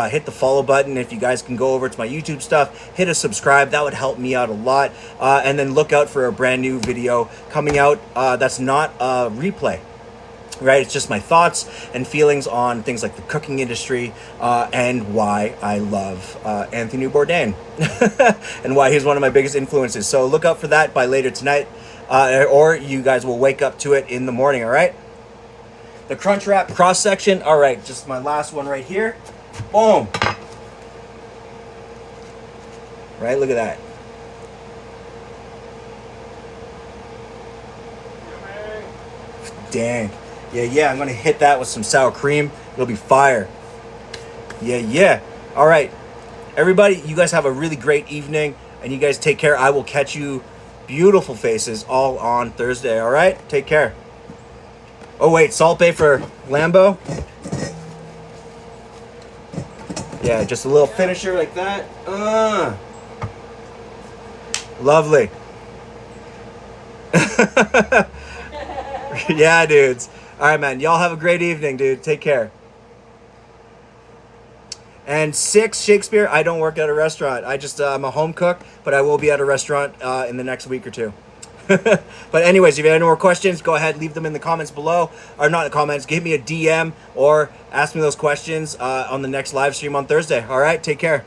hit the follow button. If you guys can go over to my YouTube stuff, hit a subscribe. That would help me out a lot. And then look out for a brand new video coming out that's not a replay. Right, it's just my thoughts and feelings on things like the cooking industry and why I love Anthony Bourdain and why he's one of my biggest influences. So look out for that by later tonight, or you guys will wake up to it in the morning. All right. The Crunch Wrap cross section. All right, just my last one right here. Boom. Right, look at that. Dang. Yeah, I'm gonna hit that with some sour cream. It'll be fire. Yeah. All right, everybody, you guys have a really great evening, and you guys take care. I will catch you, beautiful faces, all on Thursday. All right, take care. Oh wait, Salt Bay for Lambo. Yeah, just a little finisher like that. Lovely. Yeah, dudes. All right, man. Y'all have a great evening, dude. Take care. And 6, Shakespeare, I don't work at a restaurant. I'm a home cook, but I will be at a restaurant in the next week or two. But anyways, if you have any more questions, go ahead, leave them in the comments below. Or not in the comments, give me a DM or ask me those questions on the next live stream on Thursday. All right, take care.